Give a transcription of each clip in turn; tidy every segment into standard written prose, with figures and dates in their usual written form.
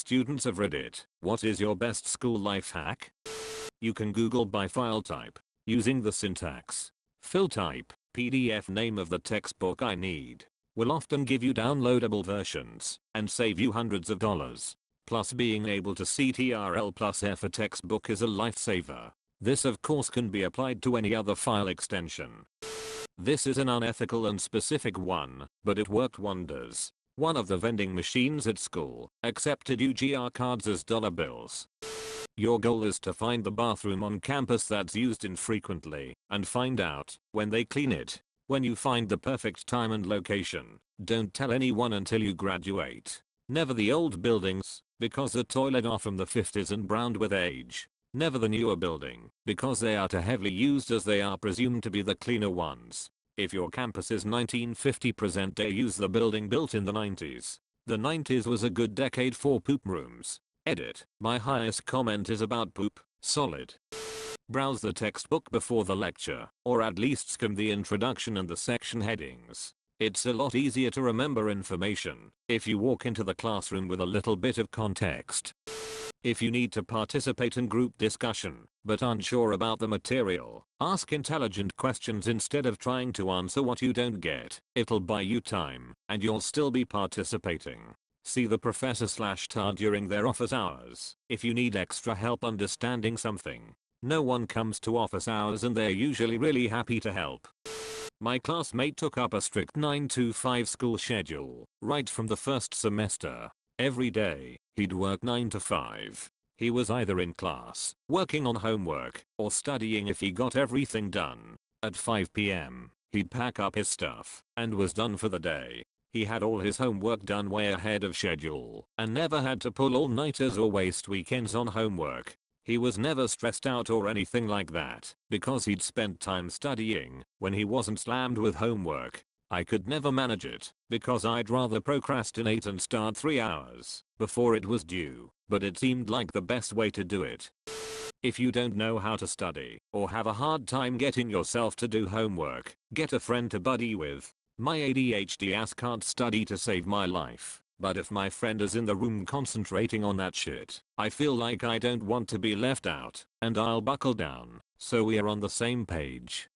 students of Reddit, what is your best school life hack? You can Google by file type, using the syntax. Fill type, PDF name of the textbook I need, will often give you downloadable versions, and save you hundreds of dollars. Plus being able to CTRL plus F a textbook is a lifesaver. This of course can be applied to any other file extension. This is an unethical and specific one, but it worked wonders. One of the vending machines at school accepted UGR cards as dollar bills. Your goal is to find the bathroom on campus that's used infrequently and find out when they clean it. When you find the perfect time and location, don't tell anyone until you graduate. Never the old buildings, because the toilets are from the 50s and browned with age. Never the newer building, because they are too heavily used as they are presumed to be the cleaner ones. If your campus is 1950 present day, use the building built in the 90s. The 90s was a good decade for poop rooms. Edit. My highest comment is about poop. Solid. Browse the textbook before the lecture, or at least skim the introduction and the section headings. It's a lot easier to remember information if you walk into the classroom with a little bit of context. If you need to participate in group discussion, but unsure about the material, ask intelligent questions instead of trying to answer what you don't get. It'll buy you time, and you'll still be participating. See the professor/tar during their office hours if you need extra help understanding something. No one comes to office hours and they're usually really happy to help. My classmate took up a strict 9 to 5 school schedule right from the first semester. Every day, he'd work 9 to 5. He was either in class, working on homework, or studying if he got everything done. At 5 p.m., he'd pack up his stuff and was done for the day. He had all his homework done way ahead of schedule and never had to pull all-nighters or waste weekends on homework. He was never stressed out or anything like that because he'd spent time studying when he wasn't slammed with homework. I could never manage it because I'd rather procrastinate and start 3 hours before it was due, but it seemed like the best way to do it. If you don't know how to study or have a hard time getting yourself to do homework, get a friend to buddy with. My ADHD ass can't study to save my life, but if my friend is in the room concentrating on that shit, I feel like I don't want to be left out, and I'll buckle down, so we're on the same page.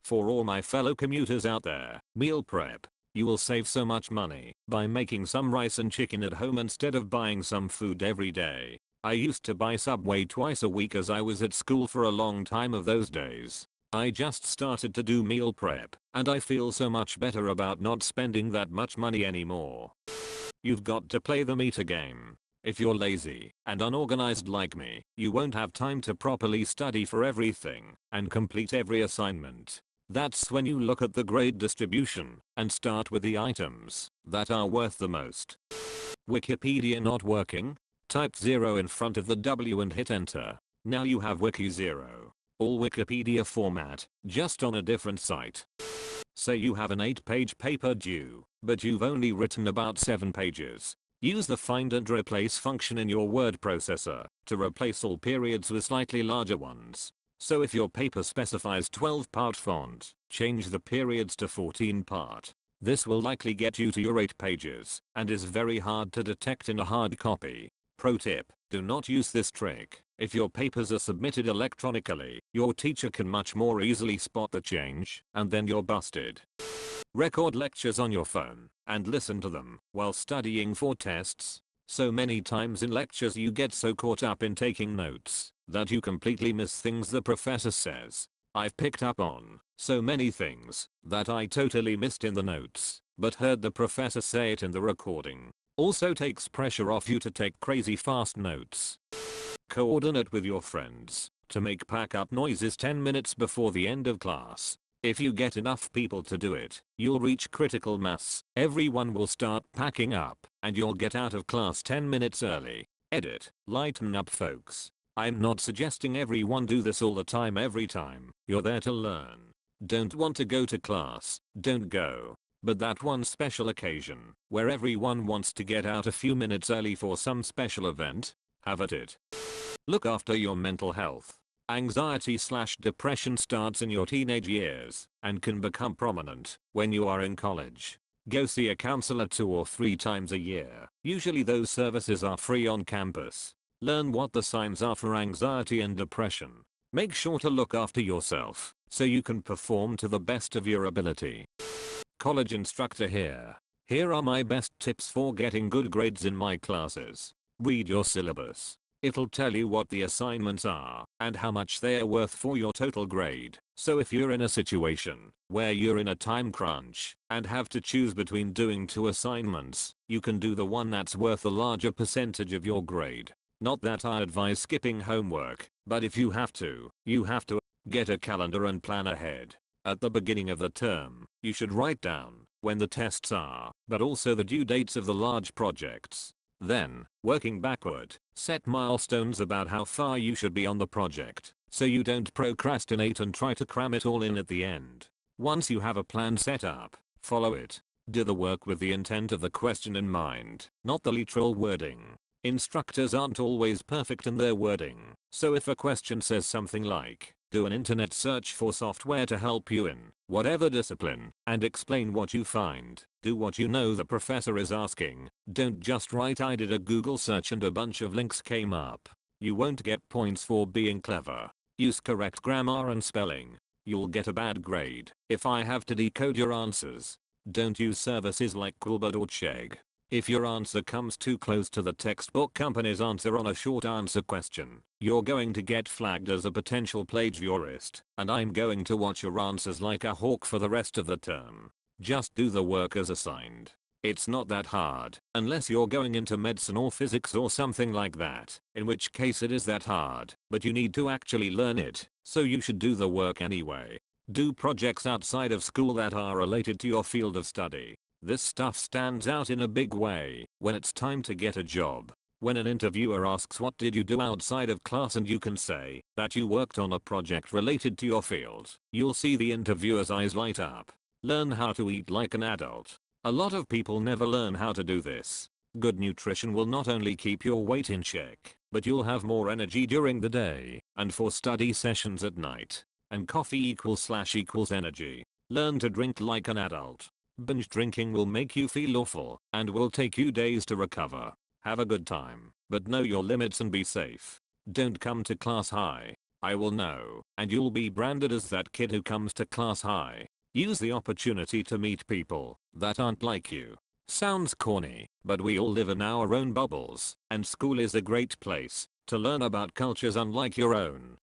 For all my fellow commuters out there, meal prep. You will save so much money by making some rice and chicken at home instead of buying some food every day. I used to buy Subway twice a week as I was at school for a long time of those days. I just started to do meal prep, and I feel so much better about not spending that much money anymore. You've got to play the meter game. If you're lazy and unorganized like me, you won't have time to properly study for everything and complete every assignment. That's when you look at the grade distribution and start with the items that are worth the most. Wikipedia not working? Type 0 in front of the W and hit enter. Now you have Wiki 0. All Wikipedia format, just on a different site. Say you have an 8-page paper due, but you've only written about 7 pages. Use the find and replace function in your word processor to replace all periods with slightly larger ones. So if your paper specifies 12-part font, change the periods to 14-part. This will likely get you to your 8 pages and is very hard to detect in a hard copy. Pro tip, do not use this trick. If your papers are submitted electronically, your teacher can much more easily spot the change, and then you're busted. Record lectures on your phone and listen to them while studying for tests. So many times in lectures you get so caught up in taking notes that you completely miss things the professor says. I've picked up on so many things that I totally missed in the notes, but heard the professor say it in the recording. Also takes pressure off you to take crazy fast notes. Coordinate with your friends to make pack up noises 10 minutes before the end of class. If you get enough people to do it, you'll reach critical mass. Everyone will start packing up, and you'll get out of class 10 minutes early. Edit. Lighten up, folks. I'm not suggesting everyone do this all the time every time. You're there to learn. Don't want to go to class? Don't go. But that one special occasion, where everyone wants to get out a few minutes early for some special event, have at it. Look after your mental health. Anxiety/depression starts in your teenage years and can become prominent when you are in college. Go see a counselor 2 or 3 times a year. Usually those services are free on campus. Learn what the signs are for anxiety and depression. Make sure to look after yourself so you can perform to the best of your ability. College instructor here. Here are my best tips for getting good grades in my classes. Read your syllabus. It'll tell you what the assignments are and how much they are worth for your total grade. So if you're in a situation where you're in a time crunch and have to choose between doing 2 assignments, you can do the one that's worth a larger percentage of your grade. Not that I advise skipping homework, but if you have to, you have to. Get a calendar and plan ahead. At the beginning of the term, you should write down when the tests are, but also the due dates of the large projects. Then, working backward, set milestones about how far you should be on the project, so you don't procrastinate and try to cram it all in at the end. Once you have a plan set up, follow it. Do the work with the intent of the question in mind, not the literal wording. Instructors aren't always perfect in their wording, so if a question says something like, do an internet search for software to help you in whatever discipline and explain what you find. Do what you know the professor is asking. Don't just write I did a Google search and a bunch of links came up. You won't get points for being clever. Use correct grammar and spelling. You'll get a bad grade if I have to decode your answers. Don't use services like Quillbot or Chegg. If your answer comes too close to the textbook company's answer on a short answer question, you're going to get flagged as a potential plagiarist, and I'm going to watch your answers like a hawk for the rest of the term. Just do the work as assigned. It's not that hard, unless you're going into medicine or physics or something like that, in which case it is that hard, but you need to actually learn it, so you should do the work anyway. Do projects outside of school that are related to your field of study. This stuff stands out in a big way when it's time to get a job. When an interviewer asks what did you do outside of class and you can say that you worked on a project related to your field, you'll see the interviewer's eyes light up. Learn how to eat like an adult. A lot of people never learn how to do this. Good nutrition will not only keep your weight in check, but you'll have more energy during the day and for study sessions at night. And coffee equals energy. Learn to drink like an adult. Binge drinking will make you feel awful and will take you days to recover. Have a good time, but know your limits and be safe. Don't come to class high. I will know, and you'll be branded as that kid who comes to class high. Use the opportunity to meet people that aren't like you. Sounds corny, but we all live in our own bubbles, and school is a great place to learn about cultures unlike your own.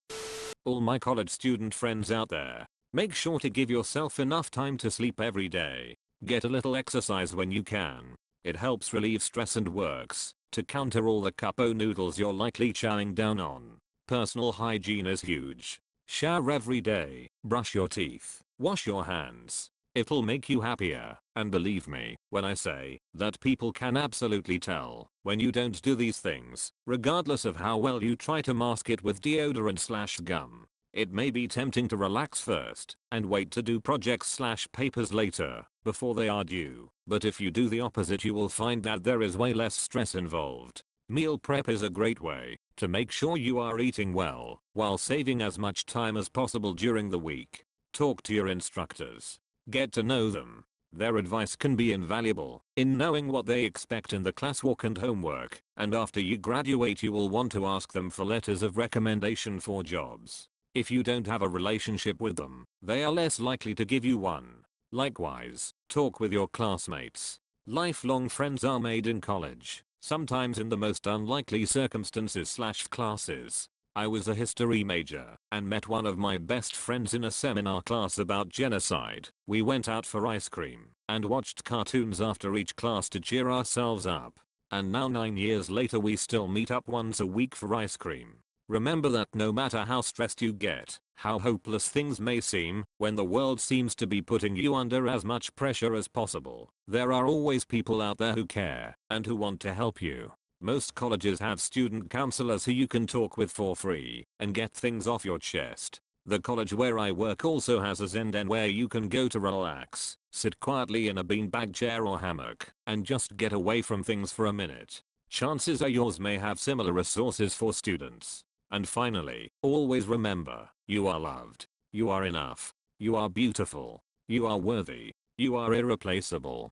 All my college student friends out there, make sure to give yourself enough time to sleep every day. Get a little exercise when you can. It helps relieve stress and works to counter all the cupo noodles you're likely chowing down on. Personal hygiene is huge. Shower every day, brush your teeth, wash your hands. It'll make you happier, and believe me when I say that people can absolutely tell when you don't do these things, regardless of how well you try to mask it with deodorant/gum. It may be tempting to relax first and wait to do projects/papers later before they are due, but if you do the opposite you will find that there is way less stress involved. Meal prep is a great way to make sure you are eating well while saving as much time as possible during the week. Talk to your instructors. Get to know them. Their advice can be invaluable in knowing what they expect in the classwork and homework, and after you graduate you will want to ask them for letters of recommendation for jobs. If you don't have a relationship with them, they are less likely to give you one. Likewise, talk with your classmates. Lifelong friends are made in college, sometimes in the most unlikely circumstances/classes. I was a history major and met one of my best friends in a seminar class about genocide. We went out for ice cream and watched cartoons after each class to cheer ourselves up. And now 9 years later we still meet up once a week for ice cream. Remember that no matter how stressed you get, how hopeless things may seem, when the world seems to be putting you under as much pressure as possible, there are always people out there who care and who want to help you. Most colleges have student counselors who you can talk with for free and get things off your chest. The college where I work also has a Zen den where you can go to relax, sit quietly in a beanbag chair or hammock, and just get away from things for a minute. Chances are yours may have similar resources for students. And finally, always remember, you are loved. You are enough. You are beautiful. You are worthy. You are irreplaceable.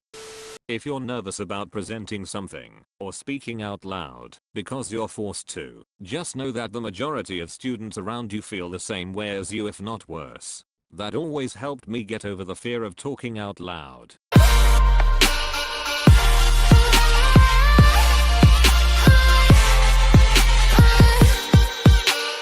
If you're nervous about presenting something or speaking out loud because you're forced to, just know that the majority of students around you feel the same way as you, if not worse. That always helped me get over the fear of talking out loud.